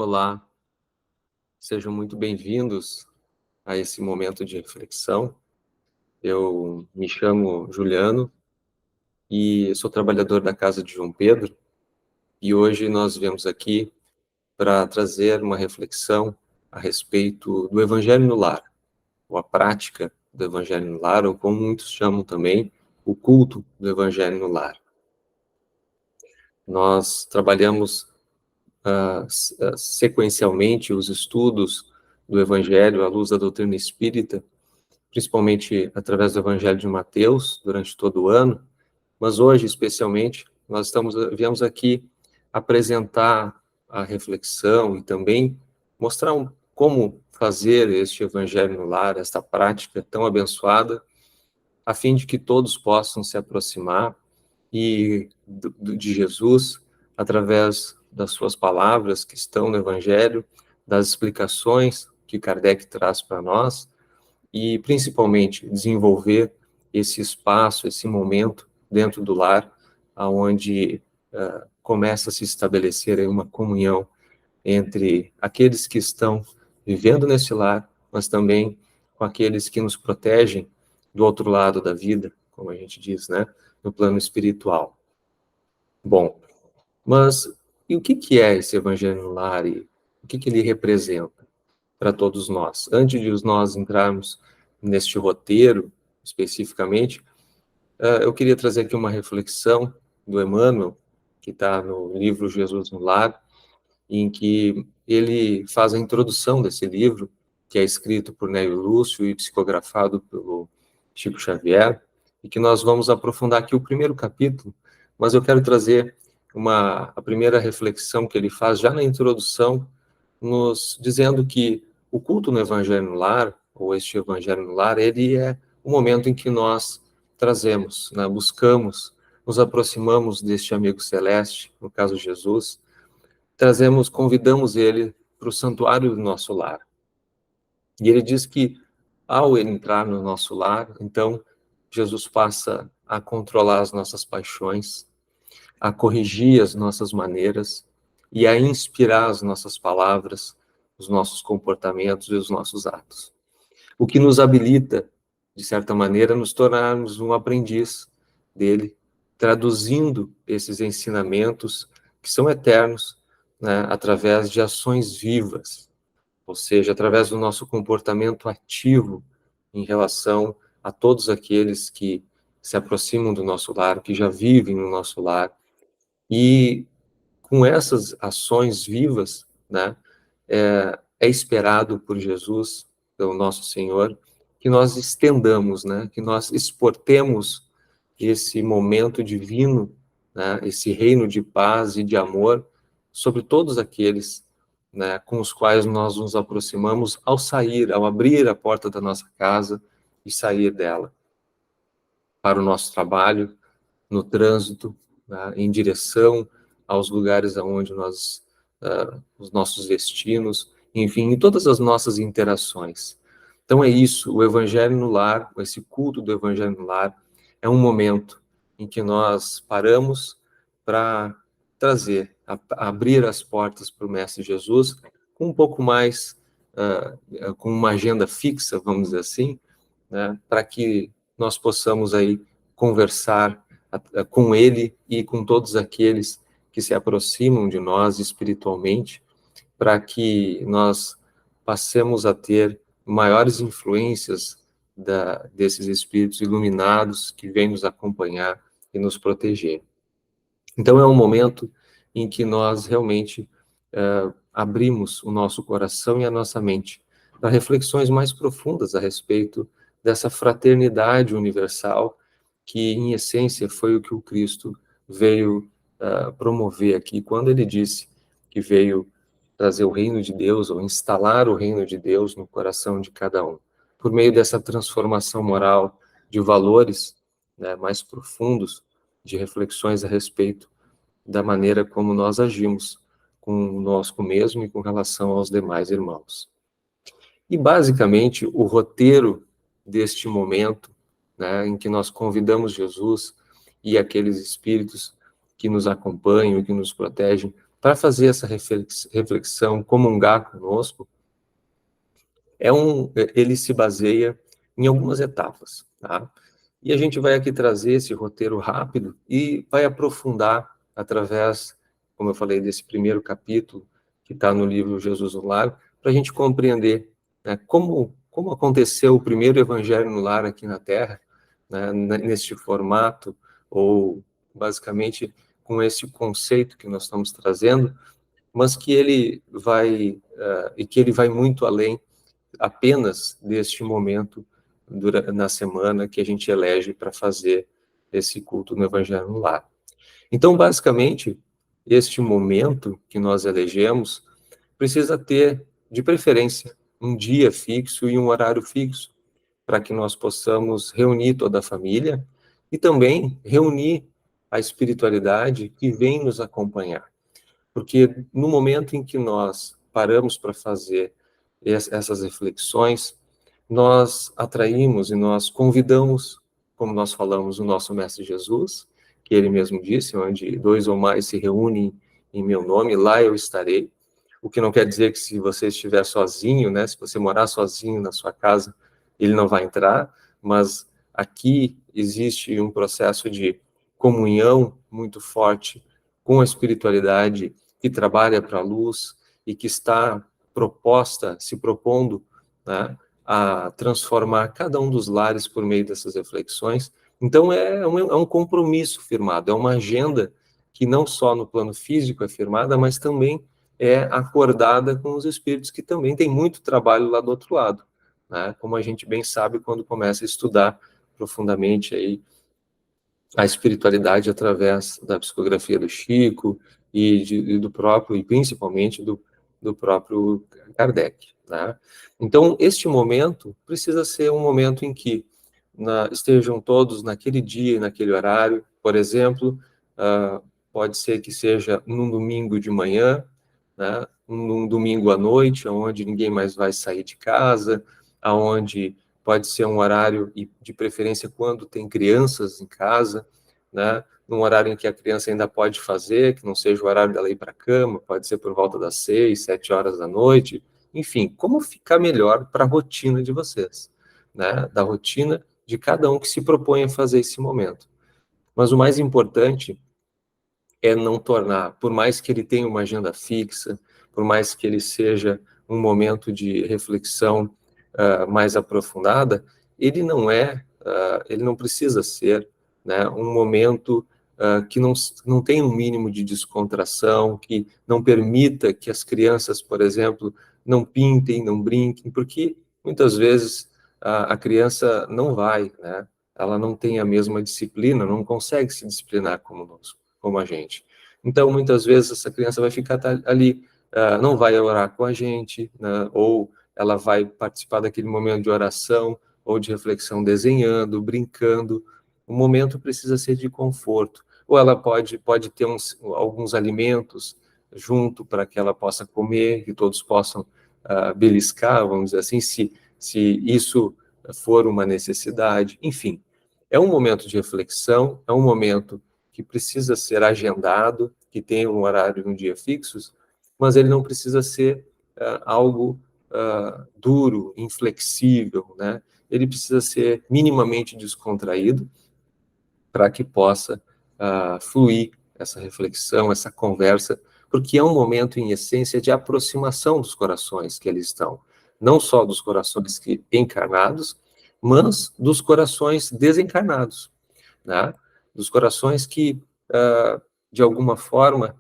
Olá, sejam muito bem-vindos a esse momento de reflexão. Eu me chamo Juliano e sou trabalhador da Casa de João Pedro, e hoje nós viemos aqui para trazer uma reflexão a respeito do Evangelho no Lar, ou a prática do Evangelho no Lar, ou como muitos chamam também, o culto do Evangelho no Lar. Nós trabalhamos sequencialmente os estudos do Evangelho à luz da doutrina espírita, principalmente através do Evangelho de Mateus, durante todo o ano, mas hoje, especialmente, nós viemos aqui apresentar a reflexão e também mostrar como fazer este Evangelho no lar, esta prática tão abençoada, a fim de que todos possam se aproximar de Jesus através das suas palavras que estão no Evangelho, das explicações que Kardec traz para nós, e principalmente desenvolver esse espaço, esse momento dentro do lar, onde começa a se estabelecer aí uma comunhão entre aqueles que estão vivendo nesse lar, mas também com aqueles que nos protegem do outro lado da vida, como a gente diz, né, no plano espiritual. Bom, mas e o que é esse Evangelho no Lar e o que ele representa para todos nós? Antes de nós entrarmos neste roteiro, especificamente, eu queria trazer aqui uma reflexão do Emmanuel, que está no livro Jesus no Lar, em que ele faz a introdução desse livro, que é escrito por Nélio Lúcio e psicografado pelo Chico Xavier, e que nós vamos aprofundar aqui o primeiro capítulo, mas eu quero trazer a primeira reflexão que ele faz já na introdução, nos dizendo que o culto no Evangelho no Lar, ou este Evangelho no Lar, ele é o momento em que nós trazemos, né, buscamos, nos aproximamos deste amigo celeste, no caso Jesus, convidamos ele para o santuário do nosso lar. E ele diz que, ao ele entrar no nosso lar, então, Jesus passa a controlar as nossas paixões, a corrigir as nossas maneiras e a inspirar as nossas palavras, os nossos comportamentos e os nossos atos. O que nos habilita, de certa maneira, a nos tornarmos um aprendiz dele, traduzindo esses ensinamentos que são eternos, né, através de ações vivas, ou seja, através do nosso comportamento ativo em relação a todos aqueles que se aproximam do nosso lar, que já vivem no nosso lar. E com essas ações vivas, né, é esperado por Jesus, pelo nosso Senhor, que nós estendamos, né, que nós exportemos esse momento divino, né, esse reino de paz e de amor sobre todos aqueles, né, com os quais nós nos aproximamos ao sair, ao abrir a porta da nossa casa e sair dela para o nosso trabalho, no trânsito, né, em direção aos lugares aonde os nossos destinos, enfim, em todas as nossas interações. Então é isso, o Evangelho no Lar, esse culto do Evangelho no Lar, é um momento em que nós paramos para abrir as portas para o Mestre Jesus com um pouco mais, com uma agenda fixa, vamos dizer assim, né, para que nós possamos aí conversar com ele e com todos aqueles que se aproximam de nós espiritualmente, para que nós passemos a ter maiores influências desses espíritos iluminados que vêm nos acompanhar e nos proteger. Então é um momento em que nós realmente abrimos o nosso coração e a nossa mente para reflexões mais profundas a respeito dessa fraternidade universal que, em essência, foi o que o Cristo veio promover aqui, quando ele disse que veio trazer o reino de Deus, ou instalar o reino de Deus no coração de cada um, por meio dessa transformação moral de valores, né, mais profundos, de reflexões a respeito da maneira como nós agimos conosco mesmo e com relação aos demais irmãos. E, basicamente, o roteiro deste momento, né, em que nós convidamos Jesus e aqueles espíritos que nos acompanham e que nos protegem para fazer essa reflexão, comungar conosco, ele se baseia em algumas etapas, tá? E a gente vai aqui trazer esse roteiro rápido e vai aprofundar através, como eu falei, desse primeiro capítulo que está no livro Jesus no Lar, para a gente compreender, né, como aconteceu o primeiro evangelho no lar aqui na Terra, né, neste formato, ou basicamente com esse conceito que nós estamos trazendo, mas que ele vai, e que ele vai muito além apenas deste momento na semana que a gente elege para fazer esse culto no Evangelho no Lar. Então, basicamente, este momento que nós elegemos precisa ter, de preferência, um dia fixo e um horário fixo, para que nós possamos reunir toda a família e também reunir a espiritualidade que vem nos acompanhar. Porque no momento em que nós paramos para fazer essas reflexões, nós atraímos e nós convidamos, como nós falamos, o nosso Mestre Jesus, que ele mesmo disse, onde 2 ou mais se reúnem em meu nome, lá eu estarei. O que não quer dizer que se você estiver sozinho, né, se você morar sozinho na sua casa, ele não vai entrar, mas aqui existe um processo de comunhão muito forte com a espiritualidade que trabalha para a luz e que está se propondo, né, a transformar cada um dos lares por meio dessas reflexões. Então, é um compromisso firmado, é uma agenda que não só no plano físico é firmada, mas também é acordada com os espíritos que também têm muito trabalho lá do outro lado, né? Como a gente bem sabe quando começa a estudar profundamente aí a espiritualidade através da psicografia do Chico e do próprio, e principalmente do próprio Kardec, né? Então, este momento precisa ser um momento em que estejam todos naquele dia e naquele horário. Por exemplo, pode ser que seja num domingo de manhã, né? Num domingo à noite, onde ninguém mais vai sair de casa, aonde pode ser um horário, e de preferência quando tem crianças em casa, né? Num horário em que a criança ainda pode fazer, que não seja o horário dela ir para a cama, pode ser por volta das 6, 7 horas da noite, enfim, como ficar melhor para a rotina de vocês, né? Da rotina de cada um que se propõe a fazer esse momento. Mas o mais importante é não tornar, por mais que ele tenha uma agenda fixa, por mais que ele seja um momento de reflexão mais aprofundada, ele não precisa ser, né, um momento que não tem um mínimo de descontração, que não permita que as crianças, por exemplo, não pintem, não brinquem, porque muitas vezes a criança não vai, né? Ela não tem a mesma disciplina, não consegue se disciplinar como a gente. Então, muitas vezes, essa criança vai ficar ali, não vai orar com a gente, né? Ou ela vai participar daquele momento de oração ou de reflexão desenhando, brincando. O momento precisa ser de conforto. Ou ela pode ter alguns alimentos junto para que ela possa comer, que todos possam beliscar, vamos dizer assim, se isso for uma necessidade. Enfim, é um momento de reflexão, é um momento que precisa ser agendado, que tem um horário e um dia fixos, mas ele não precisa ser algo duro, inflexível, né? Ele precisa ser minimamente descontraído para que possa fluir essa reflexão, essa conversa, porque é um momento, em essência, de aproximação dos corações que eles estão. Não só dos corações encarnados, mas dos corações desencarnados, né? Dos corações que, de alguma forma,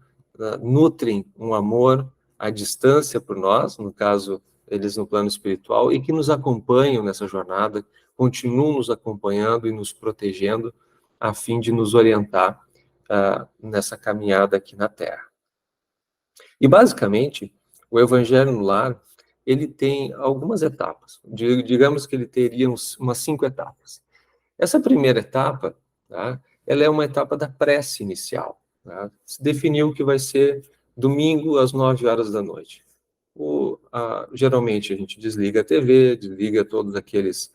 nutrem um amor à distância por nós, no caso, eles no plano espiritual, e que nos acompanham nessa jornada, continuam nos acompanhando e nos protegendo, a fim de nos orientar nessa caminhada aqui na Terra. E, basicamente, o Evangelho no Lar, ele tem algumas etapas. Digamos que ele teria umas 5 etapas. Essa primeira etapa, tá, ela é uma etapa da prece inicial. Tá? Se definiu que vai ser domingo às 9 horas da noite. Geralmente a gente desliga a TV, desliga todos aqueles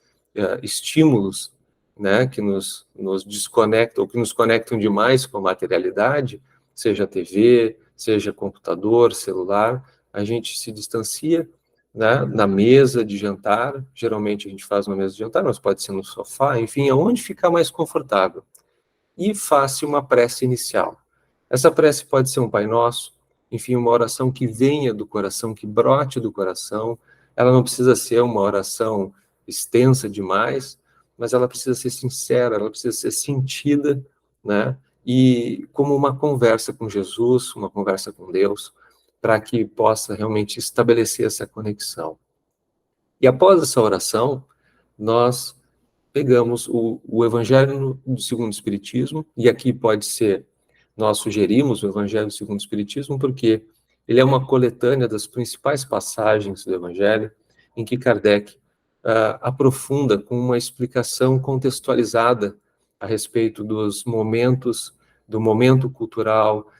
estímulos, né, que nos desconectam, ou que nos conectam demais com a materialidade, seja a TV, seja computador, celular, a gente se distancia, né, na mesa de jantar, geralmente a gente faz uma mesa de jantar, mas pode ser no sofá, enfim, aonde ficar mais confortável. E faça uma prece inicial. Essa prece pode ser um Pai Nosso, enfim, uma oração que venha do coração, que brote do coração. Ela não precisa ser uma oração extensa demais, mas ela precisa ser sincera, ela precisa ser sentida, né? E como uma conversa com Jesus, uma conversa com Deus, para que possa realmente estabelecer essa conexão. E após essa oração, nós pegamos o Evangelho segundo o Espiritismo, e aqui pode ser, nós sugerimos o Evangelho segundo o Espiritismo, porque ele é uma coletânea das principais passagens do Evangelho, em que Kardec aprofunda com uma explicação contextualizada a respeito dos momentos, do momento cultural,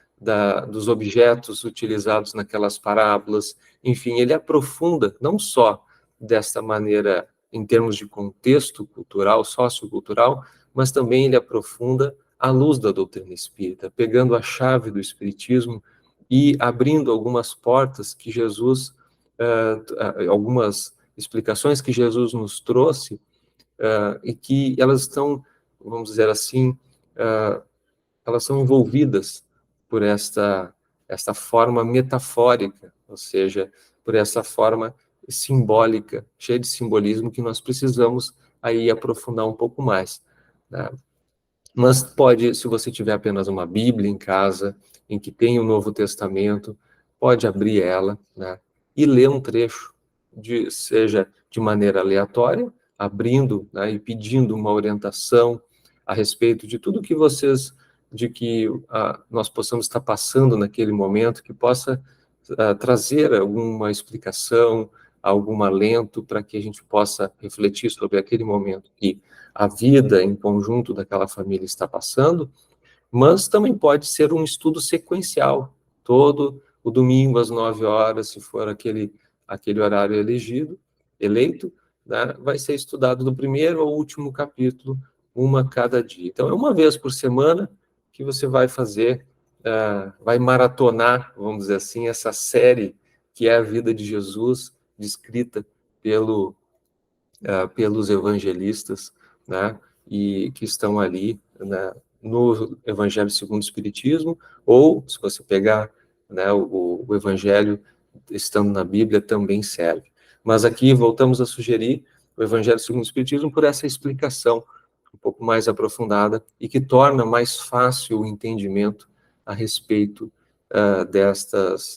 dos objetos utilizados naquelas parábolas, enfim, ele aprofunda não só desta maneira em termos de contexto cultural, sociocultural, mas também ele aprofunda à luz da doutrina espírita, pegando a chave do espiritismo e abrindo algumas portas que Jesus, algumas explicações que Jesus nos trouxe, e que elas estão, vamos dizer assim, elas são envolvidas por esta forma metafórica, ou seja, por essa forma simbólica, cheia de simbolismo, que nós precisamos aí aprofundar um pouco mais, né? Mas pode, se você tiver apenas uma Bíblia em casa, em que tem o Novo Testamento, pode abrir ela, né, e ler um trecho, seja de maneira aleatória, abrindo, né, e pedindo uma orientação a respeito de tudo que de que nós possamos estar passando naquele momento, que possa trazer alguma explicação, algum alento para que a gente possa refletir sobre aquele momento que a vida em conjunto daquela família está passando, mas também pode ser um estudo sequencial, todo o domingo às 9 horas, se for aquele horário eleito, né, vai ser estudado do primeiro ao último capítulo, uma cada dia. Então, é uma vez por semana que você vai fazer, vai maratonar, vamos dizer assim, essa série que é a vida de Jesus, descrita pelos evangelistas, né, e que estão ali, né, no Evangelho segundo o Espiritismo, ou, se você pegar, né, o Evangelho estando na Bíblia, também serve. Mas aqui voltamos a sugerir o Evangelho segundo o Espiritismo por essa explicação um pouco mais aprofundada e que torna mais fácil o entendimento a respeito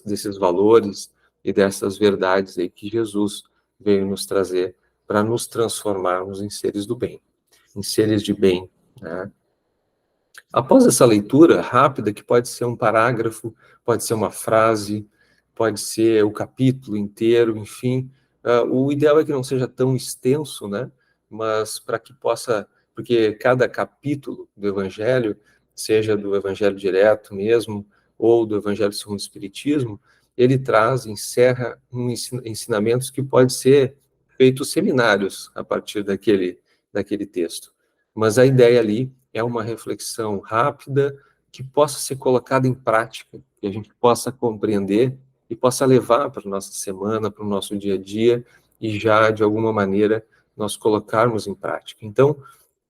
desses valores e dessas verdades aí que Jesus veio nos trazer para nos transformarmos em seres do bem, em seres de bem, né? Após essa leitura rápida, que pode ser um parágrafo, pode ser uma frase, pode ser o capítulo inteiro, enfim, o ideal é que não seja tão extenso, né? Mas para que possa, porque cada capítulo do Evangelho, seja do Evangelho direto mesmo, ou do Evangelho segundo o Espiritismo, ele encerra ensinamentos que pode ser feitos seminários a partir daquele texto. Mas a ideia ali é uma reflexão rápida que possa ser colocada em prática, que a gente possa compreender e possa levar para a nossa semana, para o nosso dia a dia, e já, de alguma maneira, nós colocarmos em prática. Então,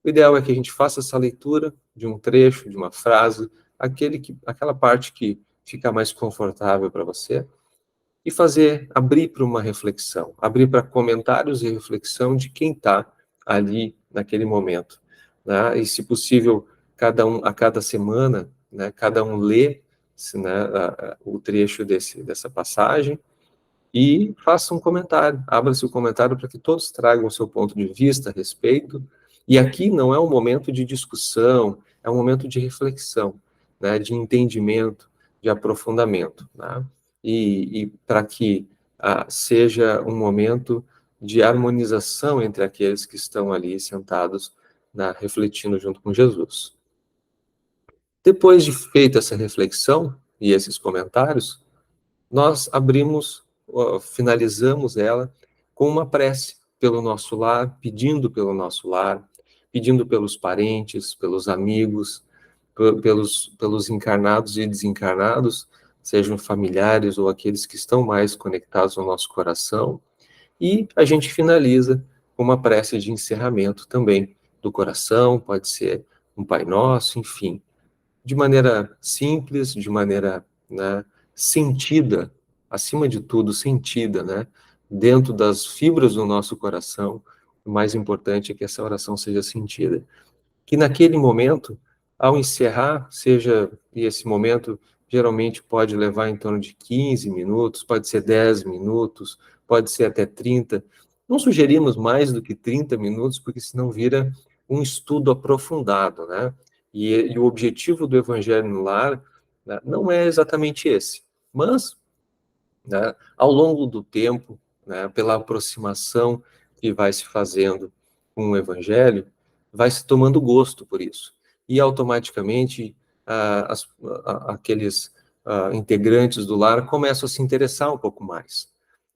o ideal é que a gente faça essa leitura de um trecho, de uma frase, aquela parte que fica mais confortável para você, e abrir para uma reflexão, abrir para comentários e reflexão de quem está ali naquele momento, né? E, se possível, a cada semana, né, cada um lê, né, o trecho dessa passagem e faça um comentário, abra-se o comentário para que todos tragam o seu ponto de vista a respeito. E aqui não é um momento de discussão, é um momento de reflexão, né, de entendimento, de aprofundamento, né? E para que seja um momento de harmonização entre aqueles que estão ali sentados, refletindo junto com Jesus. Depois de feita essa reflexão e esses comentários, nós finalizamos ela com uma prece pelo nosso lar, pedindo pelos parentes, pelos amigos, pelos encarnados e desencarnados, sejam familiares ou aqueles que estão mais conectados ao nosso coração, e a gente finaliza com uma prece de encerramento também do coração, pode ser um Pai Nosso, enfim, de maneira simples, de maneira, né, sentida, acima de tudo, sentida, né, dentro das fibras do nosso coração. O mais importante é que essa oração seja sentida. Que naquele momento, ao encerrar, e esse momento geralmente pode levar em torno de 15 minutos, pode ser 10 minutos, pode ser até 30. Não sugerimos mais do que 30 minutos, porque senão vira um estudo aprofundado, né? E o objetivo do Evangelho no Lar, né, não é exatamente esse, mas, né, ao longo do tempo, né, pela aproximação que vai se fazendo com o Evangelho, vai se tomando gosto por isso. E automaticamente aqueles integrantes do lar começam a se interessar um pouco mais.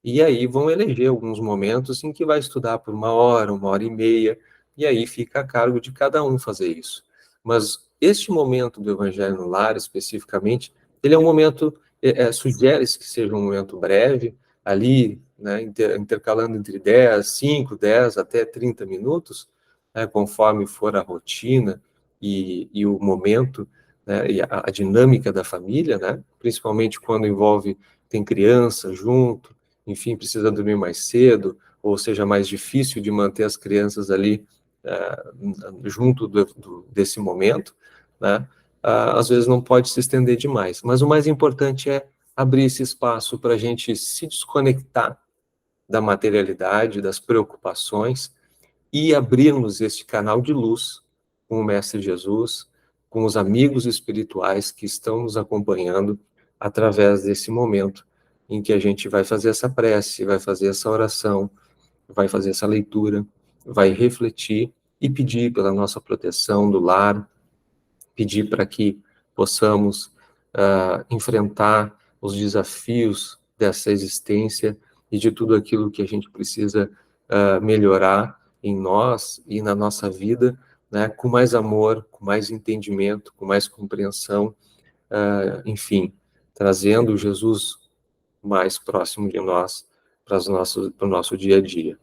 E aí vão eleger alguns momentos em que vai estudar por 1 hora, 1 hora e meia, e aí fica a cargo de cada um fazer isso. Mas este momento do Evangelho no Lar, especificamente, ele é um momento, sugere-se que seja um momento breve, ali, né, intercalando entre 10, 5, 10 até 30 minutos, né, conforme for a rotina e o momento, né, e a dinâmica da família, né, principalmente quando tem criança junto, enfim, precisa dormir mais cedo, ou seja, mais difícil de manter as crianças ali junto desse momento, né, às vezes não pode se estender demais. Mas o mais importante é abrir esse espaço para a gente se desconectar da materialidade, das preocupações, e abrirmos este canal de luz com o Mestre Jesus, com os amigos espirituais que estão nos acompanhando através desse momento em que a gente vai fazer essa prece, vai fazer essa oração, vai fazer essa leitura, vai refletir e pedir pela nossa proteção do lar, pedir para que possamos enfrentar os desafios dessa existência e de tudo aquilo que a gente precisa melhorar em nós e na nossa vida, né, com mais amor, com mais entendimento, com mais compreensão, enfim, trazendo Jesus mais próximo de nós para o nosso dia a dia.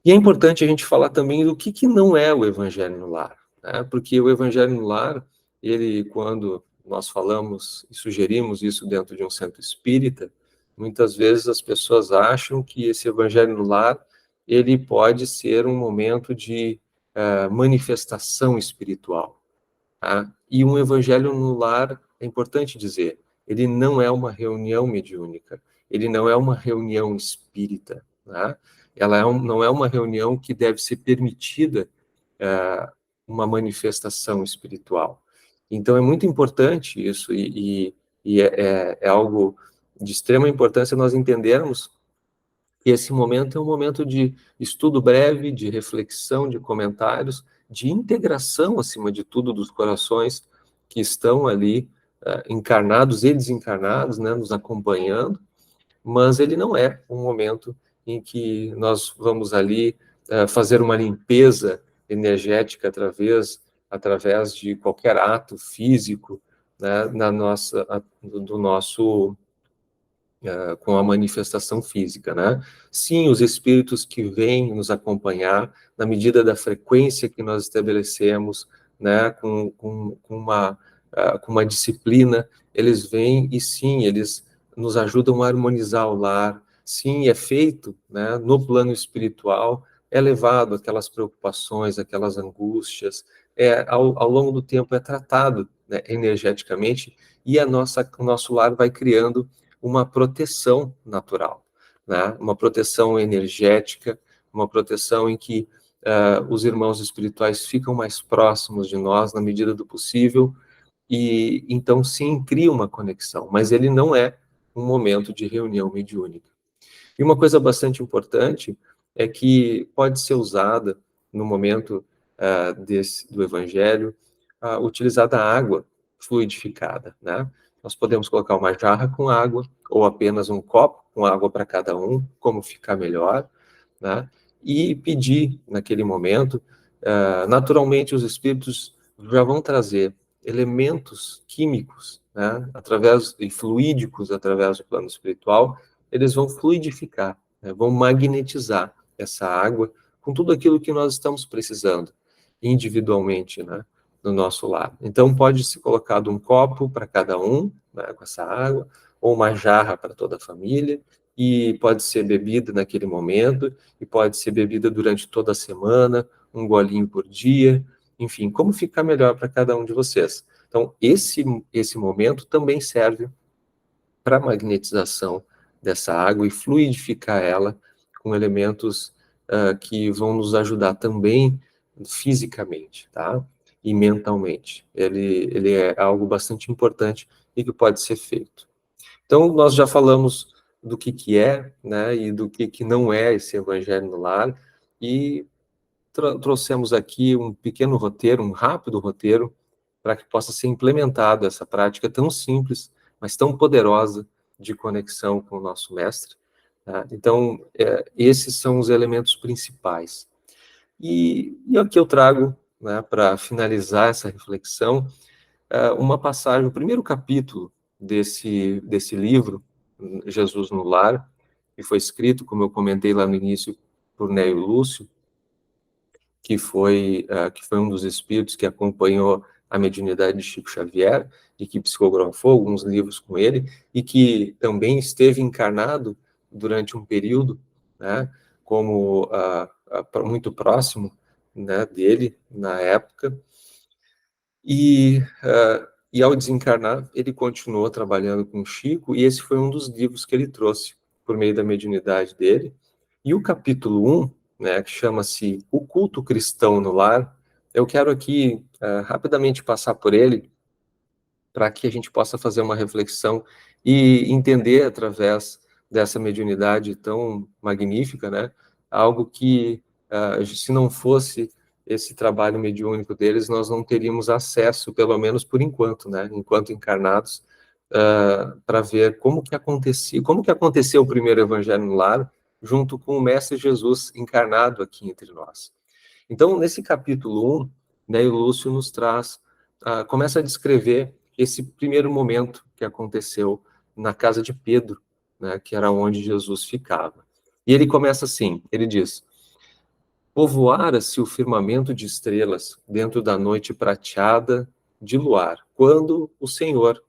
E é importante a gente falar também do que não é o Evangelho no Lar, né? Porque o Evangelho no Lar, ele, quando nós falamos e sugerimos isso dentro de um centro espírita, muitas vezes as pessoas acham que esse Evangelho no Lar, ele pode ser um momento de manifestação espiritual. Tá? E um Evangelho no Lar, é importante dizer, ele não é uma reunião mediúnica, ele não é uma reunião espírita, tá? Ela não é uma reunião que deve ser permitida uma manifestação espiritual. Então, é muito importante isso, e é algo de extrema importância nós entendermos que esse momento é um momento de estudo breve, de reflexão, de comentários, de integração, acima de tudo, dos corações que estão ali encarnados e desencarnados, né, nos acompanhando, mas ele não é um momento em que nós vamos ali fazer uma limpeza energética através de qualquer ato físico, né, do nosso com a manifestação física, né? Sim, os espíritos que vêm nos acompanhar, na medida da frequência que nós estabelecemos, né, com uma disciplina, eles vêm e sim, eles nos ajudam a harmonizar o lar. Sim, é feito, né, no plano espiritual, é levado aquelas preocupações, aquelas angústias, ao longo do tempo é tratado, né, energeticamente, e o nosso lar vai criando uma proteção natural, né? Uma proteção energética, uma proteção em que os irmãos espirituais ficam mais próximos de nós na medida do possível, e então sim cria uma conexão, mas ele não é um momento de reunião mediúnica. E uma coisa bastante importante é que pode ser usada no momento do Evangelho, utilizada a água fluidificada, né? Nós podemos colocar uma jarra com água, ou apenas um copo com água para cada um, como ficar melhor, né? E pedir naquele momento, naturalmente os espíritos já vão trazer elementos químicos, né, e fluídicos através do plano espiritual, eles vão fluidificar, né, vão magnetizar essa água com tudo aquilo que nós estamos precisando, individualmente, né, no nosso lar. Então, pode ser colocado um copo para cada um, né, com essa água, ou uma jarra para toda a família, e pode ser bebida naquele momento, e pode ser bebida durante toda a semana, um golinho por dia, enfim, como ficar melhor para cada um de vocês. Então, esse momento também serve para a magnetização dessa água e fluidificar ela com elementos que vão nos ajudar também fisicamente, tá? E mentalmente. Ele é algo bastante importante e que pode ser feito. Então, nós já falamos do que é, né, e do que não é esse evangelho no lar, e trouxemos aqui um pequeno roteiro, um rápido roteiro, para que possa ser implementado essa prática tão simples, mas tão poderosa de conexão com o nosso mestre. Tá? Então, esses são os elementos principais. E aqui eu trago, né, para finalizar essa reflexão, uma passagem, o primeiro capítulo desse livro, Jesus no Lar, que foi escrito, como eu comentei lá no início, por Neio Lúcio, que foi um dos espíritos que acompanhou a mediunidade de Chico Xavier e que psicografou alguns livros com ele e que também esteve encarnado durante um período, né, como muito próximo, né, dele na época. E ao desencarnar, ele continuou trabalhando com Chico, e esse foi um dos livros que ele trouxe por meio da mediunidade dele. E o capítulo 1, né, que chama-se O Culto Cristão no Lar, eu quero aqui rapidamente passar por ele, para que a gente possa fazer uma reflexão e entender, através dessa mediunidade tão magnífica, né, algo que, se não fosse esse trabalho mediúnico deles, nós não teríamos acesso, pelo menos por enquanto, né, enquanto encarnados, para ver como que aconteceu o primeiro evangelho no lar, junto com o Mestre Jesus encarnado aqui entre nós. Então, nesse capítulo 1, né, o Lúcio nos traz, começa a descrever esse primeiro momento que aconteceu na casa de Pedro, né, que era onde Jesus ficava. E ele começa assim, ele diz: povoara-se o firmamento de estrelas dentro da noite prateada de luar, quando o Senhor,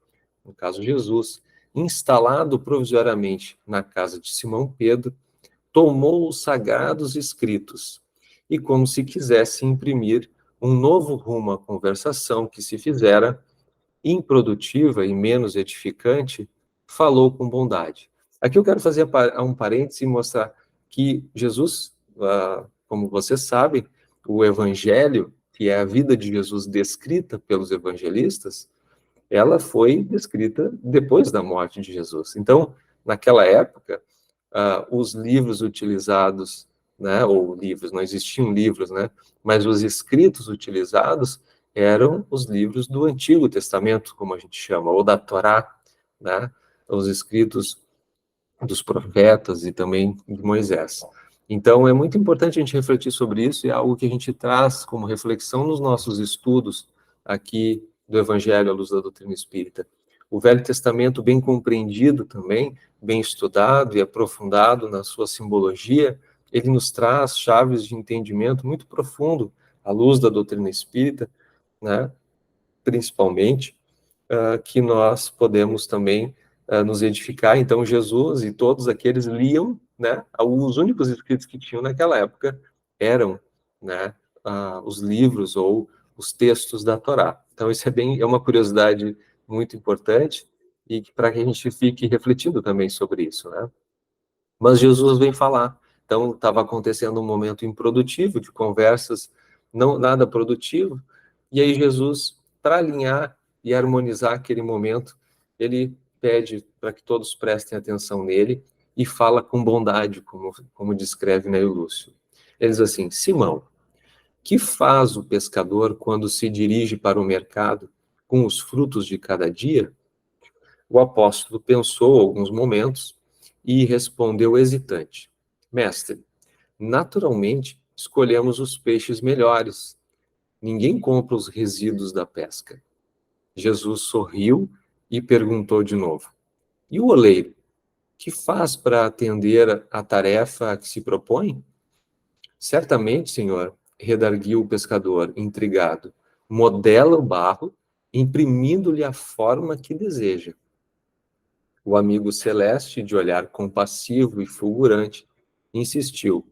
no caso Jesus, instalado provisoriamente na casa de Simão Pedro, tomou os sagrados escritos e, como se quisesse imprimir um novo rumo à conversação que se fizera improdutiva e menos edificante, falou com bondade. Aqui eu quero fazer um parêntese e mostrar que Jesus, como você sabe, o Evangelho, que é a vida de Jesus descrita pelos evangelistas, ela foi descrita depois da morte de Jesus. Então, naquela época, os livros utilizados, né, ou livros, não existiam livros, né, mas os escritos utilizados eram os livros do Antigo Testamento, como a gente chama, ou da Torá, né, os escritos dos profetas e também de Moisés. Então, é muito importante a gente refletir sobre isso, e é algo que a gente traz como reflexão nos nossos estudos aqui do Evangelho à luz da doutrina espírita. O Velho Testamento, bem compreendido também, bem estudado e aprofundado na sua simbologia, ele nos traz chaves de entendimento muito profundo à luz da doutrina espírita, né, principalmente, que nós podemos também nos edificar. Então, Jesus e todos aqueles liam, né, os únicos escritos que tinham naquela época eram, né, os livros ou os textos da Torá. Então, isso é uma curiosidade muito importante e para que a gente fique refletindo também sobre isso, né? Mas Jesus vem falar. Então, estava acontecendo um momento improdutivo de conversas, não nada produtivo, e aí Jesus, para alinhar e harmonizar aquele momento, ele pede para que todos prestem atenção nele e fala com bondade, como descreve Neio Lúcio. Ele diz assim: Simão, que faz o pescador quando se dirige para o mercado com os frutos de cada dia? O apóstolo pensou alguns momentos e respondeu hesitante: Mestre, naturalmente escolhemos os peixes melhores. Ninguém compra os resíduos da pesca. Jesus sorriu e perguntou de novo: E o oleiro, que faz para atender a tarefa a que se propõe? Certamente, senhor, redarguiu o pescador, intrigado. Modela o barro, imprimindo-lhe a forma que deseja. O amigo celeste, de olhar compassivo e fulgurante, insistiu.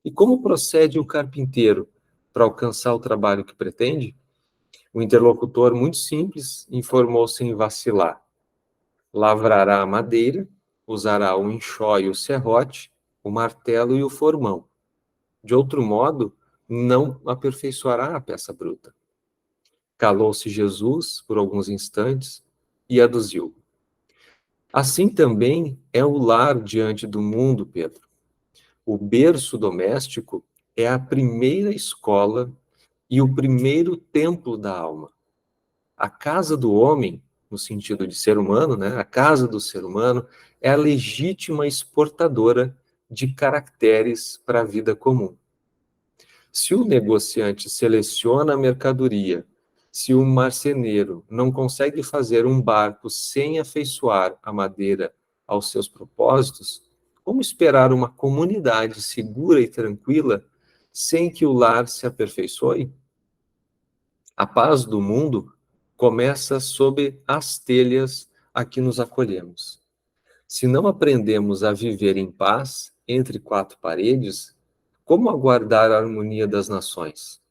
E como procede o carpinteiro para alcançar o trabalho que pretende? O interlocutor, muito simples, informou sem vacilar. Lavrará a madeira, usará o enxó e o serrote, o martelo e o formão. De outro modo, não aperfeiçoará a peça bruta. Calou-se Jesus por alguns instantes e aduziu. Assim também é o lar diante do mundo, Pedro. O berço doméstico é a primeira escola e o primeiro templo da alma. A casa do homem, no sentido de ser humano, né? A casa do ser humano é a legítima exportadora de caracteres para a vida comum. Se o negociante seleciona a mercadoria, se o marceneiro não consegue fazer um barco sem afeiçoar a madeira aos seus propósitos, como esperar uma comunidade segura e tranquila sem que o lar se aperfeiçoe? A paz do mundo começa sob as telhas a que nos acolhemos. Se não aprendemos a viver em paz entre quatro paredes, como aguardar a harmonia das nações?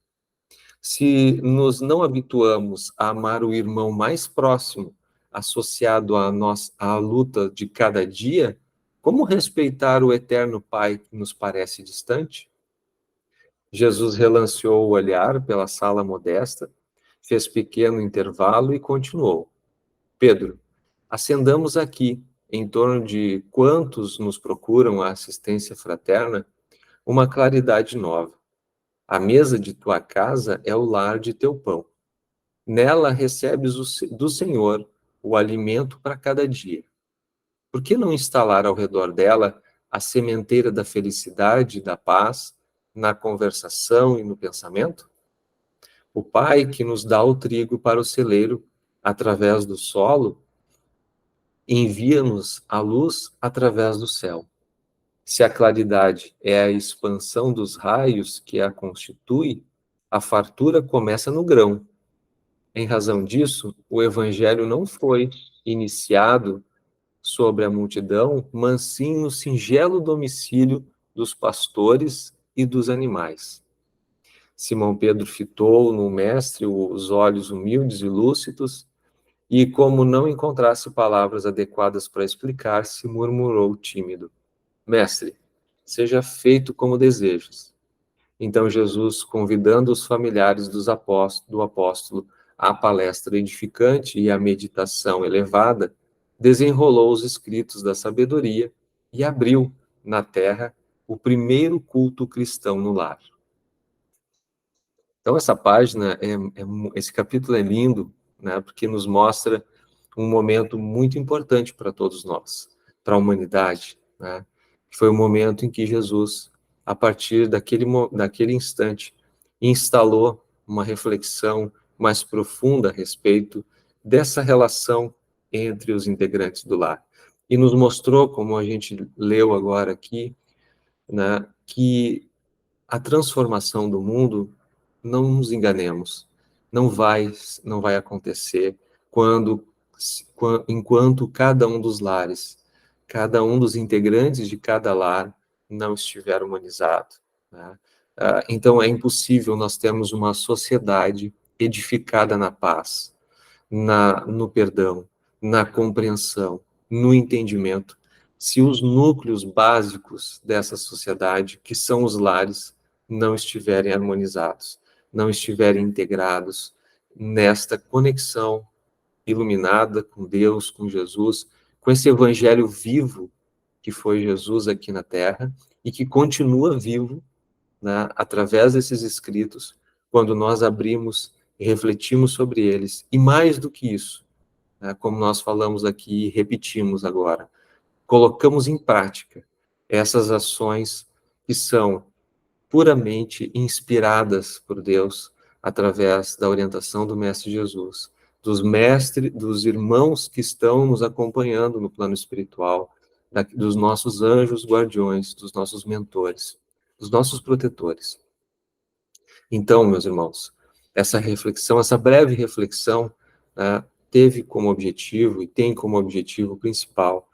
Se nos não habituamos a amar o irmão mais próximo, associado a nós à luta de cada dia, como respeitar o eterno Pai que nos parece distante? Jesus relanceou o olhar pela sala modesta, fez pequeno intervalo e continuou. Pedro, acendamos aqui, em torno de quantos nos procuram a assistência fraterna, uma claridade nova. A mesa de tua casa é o lar de teu pão. Nela recebes do Senhor o alimento para cada dia. Por que não instalar ao redor dela a sementeira da felicidade e da paz na conversação e no pensamento? O Pai que nos dá o trigo para o celeiro através do solo, envia-nos a luz através do céu. Se a claridade é a expansão dos raios que a constitui, a fartura começa no grão. Em razão disso, o evangelho não foi iniciado sobre a multidão, mas sim no singelo domicílio dos pastores e dos animais. Simão Pedro fitou no mestre os olhos humildes e lúcidos, e como não encontrasse palavras adequadas para explicar-se, murmurou tímido: Mestre, seja feito como desejas. Então Jesus, convidando os familiares do apóstolo à palestra edificante e à meditação elevada, desenrolou os escritos da sabedoria e abriu, na terra, o primeiro culto cristão no lar. Então, essa página, esse capítulo é lindo, né, porque nos mostra um momento muito importante para todos nós, para a humanidade, né, que foi o momento em que Jesus, a partir daquele instante, instalou uma reflexão mais profunda a respeito dessa relação entre os integrantes do lar. E nos mostrou, como a gente leu agora aqui, né, que a transformação do mundo, não nos enganemos, não vai acontecer enquanto cada um dos lares, cada um dos integrantes de cada lar não estiver humanizado, né? Então é impossível nós termos uma sociedade edificada na paz, no perdão, na compreensão, no entendimento, se os núcleos básicos dessa sociedade, que são os lares, não estiverem harmonizados, não estiverem integrados nesta conexão iluminada com Deus, com Jesus, com esse evangelho vivo que foi Jesus aqui na Terra e que continua vivo, né, através desses escritos, quando nós abrimos e refletimos sobre eles. E mais do que isso, né, como nós falamos aqui e repetimos agora, colocamos em prática essas ações que são puramente inspiradas por Deus através da orientação do Mestre Jesus, dos mestres, dos irmãos que estão nos acompanhando no plano espiritual, dos nossos anjos guardiões, dos nossos mentores, dos nossos protetores. Então, meus irmãos, essa reflexão, essa breve reflexão, teve como objetivo e tem como objetivo principal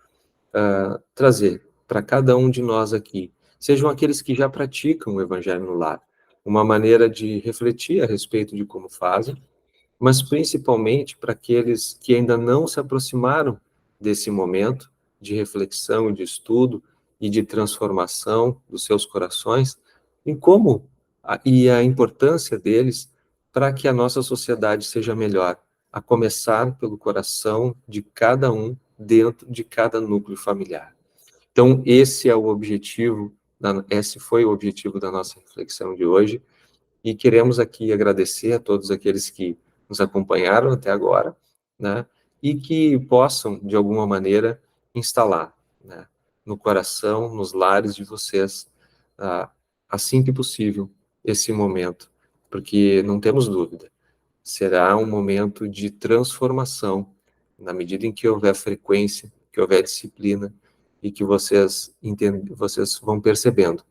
trazer para cada um de nós aqui, sejam aqueles que já praticam o Evangelho no lar, uma maneira de refletir a respeito de como fazem, mas principalmente para aqueles que ainda não se aproximaram desse momento de reflexão, de estudo e de transformação dos seus corações, em como e a importância deles para que a nossa sociedade seja melhor, a começar pelo coração de cada um dentro de cada núcleo familiar. Então, esse foi o objetivo da nossa reflexão de hoje, e queremos aqui agradecer a todos aqueles que nos acompanharam até agora, né, e que possam, de alguma maneira, instalar, né, no coração, nos lares de vocês, assim que possível, esse momento, porque não temos dúvida, será um momento de transformação, na medida em que houver frequência, que houver disciplina, e que vocês vão percebendo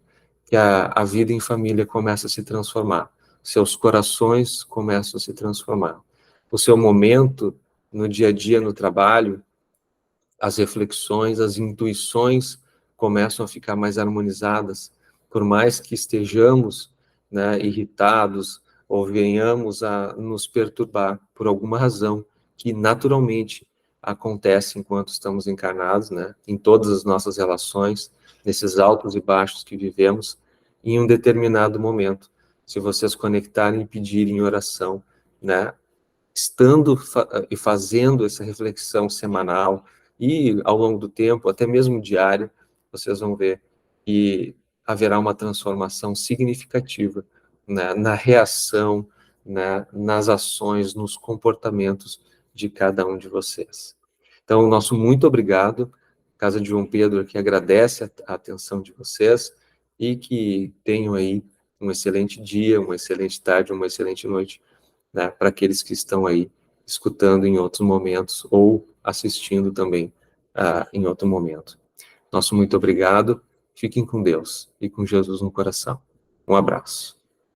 que a vida em família começa a se transformar, seus corações começam a se transformar, o seu momento no dia a dia, no trabalho, as reflexões, as intuições começam a ficar mais harmonizadas, por mais que estejamos, né, irritados ou venhamos a nos perturbar por alguma razão que naturalmente acontece enquanto estamos encarnados, né, em todas as nossas relações, nesses altos e baixos que vivemos, em um determinado momento, se vocês conectarem e pedirem oração, né, estando e fazendo essa reflexão semanal e ao longo do tempo, até mesmo diária, vocês vão ver que haverá uma transformação significativa, né, na reação, né, nas ações, nos comportamentos de cada um de vocês. Então, nosso muito obrigado. Casa de João Pedro que agradece a atenção de vocês e que tenham aí um excelente dia, uma excelente tarde, uma excelente noite, né, para aqueles que estão aí escutando em outros momentos ou assistindo também em outro momento. Nosso muito obrigado, fiquem com Deus e com Jesus no coração. Um abraço.